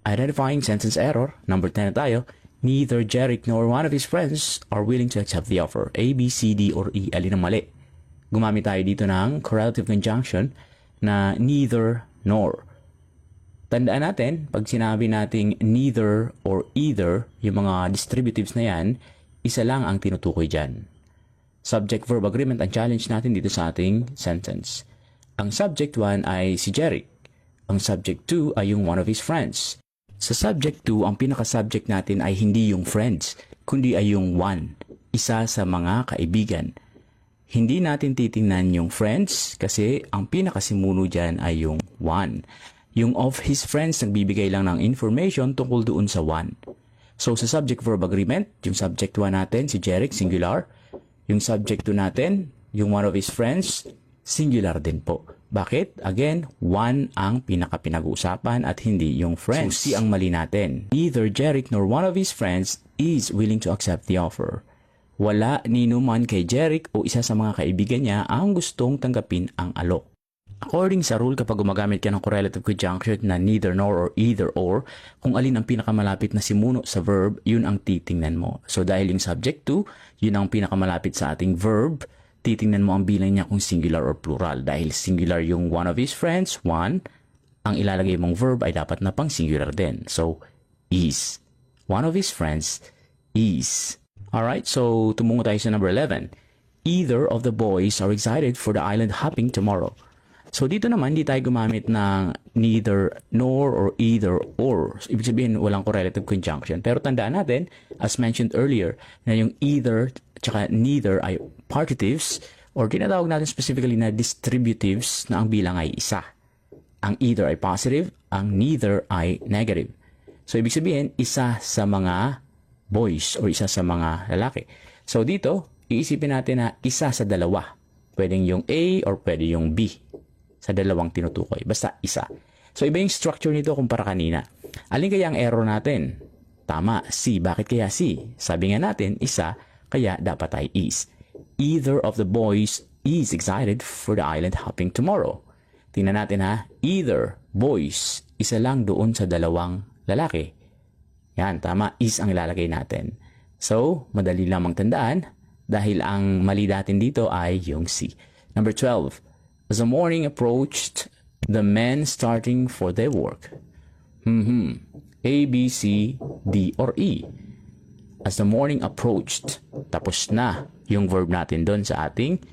Identifying sentence error. Number 10 na tayo. Neither Jeric nor one of his friends are willing to accept the offer. A, B, C, D, or E. Alin ang mali? Gumamit tayo dito ng correlative conjunction na neither nor. Tandaan natin, pag sinabi nating neither or either, yung mga distributives na yan, isa lang ang tinutukoy dyan. Subject-verb agreement ang challenge natin dito sa ating sentence. Ang subject 1 ay si Jeric. Ang subject 2 ay yung one of his friends. Sa subject 2, ang pinaka-subject natin ay hindi yung friends, kundi ay yung one, isa sa mga kaibigan. Hindi natin titingnan yung friends kasi ang pinakasimuno dyan ay yung one. Yung of his friends nagbibigay lang ng information tungkol doon sa one. So sa subject-verb agreement, yung subject 1 natin, si Jeric, singular. Yung subject 2 natin, yung one of his friends, singular din po. Bakit? Again, one ang pinaka-pinag-uusapan at hindi yung friends. So, C ang mali natin. Neither Jeric nor one of his friends is willing to accept the offer. Wala nino man kay Jeric o isa sa mga kaibigan niya ang gustong tanggapin ang alok. According sa rule, kapag gumagamit ka ng correlative conjunction na neither nor or either or, kung alin ang pinakamalapit na simuno sa verb, yun ang titingnan mo. So dahil yung subject 2, yun ang pinakamalapit sa ating verb, titingnan mo ang bilang niya kung singular or plural. Dahil singular yung one of his friends, one, ang ilalagay mong verb ay dapat na pang singular din. So, is. One of his friends is. Alright, so tumungo tayo sa number 11. Either of the boys are excited for the island hopping tomorrow. So, dito naman, di tayo gumamit ng neither nor or either or. So, ibig sabihin, walang correlative conjunction. Pero tandaan natin, as mentioned earlier, na yung either tsaka neither ay partitives or tinatawag natin specifically na distributives na ang bilang ay isa. Ang either ay positive, ang neither ay negative. So, ibig sabihin, isa sa mga boys or isa sa mga lalaki. So, dito, iisipin natin na isa sa dalawa. Pwedeng yung A or pwede yung B. Sa dalawang tinutukoy. Basta isa. So, iba yung structure nito kumpara kanina. Alin kaya ang error natin? Tama, C. Bakit kaya C? Sabi nga natin, isa, kaya dapat ay is. Either of the boys is excited for the island hopping tomorrow. Tingnan natin ha. Either boys, isa lang doon sa dalawang lalaki. Yan, tama. Is ang ilalagay natin. So, madali lamang tandaan dahil ang mali natin dito ay yung C. Number 12. As the morning approached, the men starting for their work. A, B, C, D, or E. As the morning approached, tapos na yung verb natin doon sa ating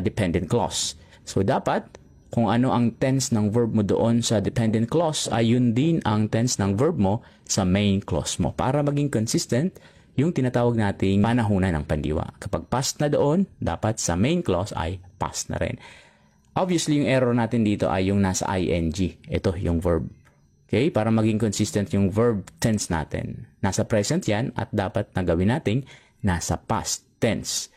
dependent clause. So, dapat, kung ano ang tense ng verb mo doon sa dependent clause, ay yun din ang tense ng verb mo sa main clause mo. Para maging consistent, yung tinatawag nating panahunan ng pandiwa. Kapag past na doon, dapat sa main clause ay past na rin. Obviously, yung error natin dito ay yung nasa ing. Ito, yung verb. Okay? Para maging consistent yung verb tense natin. Nasa present yan at dapat na gawin nating nasa past tense.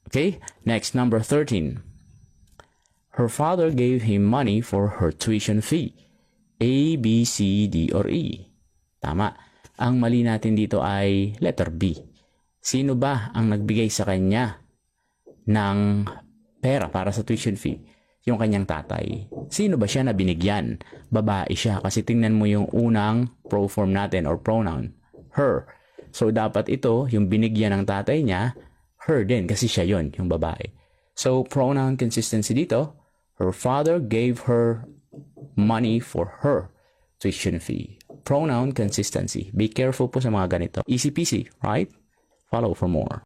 Okay? Next, number 13. Her father gave him money for her tuition fee. A, B, C, D, or E. Tama. Ang mali natin dito ay letter B. Sino ba ang nagbigay sa kanya ng pera para sa tuition fee? Yung kanyang tatay. Sino ba siya na binigyan? Babae siya kasi tingnan mo yung unang proform natin or pronoun. Her. So, dapat ito, yung binigyan ng tatay niya, her din kasi siya yon, yung babae. So, pronoun consistency dito, her father gave her money for her tuition fee. Pronoun consistency. Be careful po sa mga ganito. Easy peasy, right? Follow for more.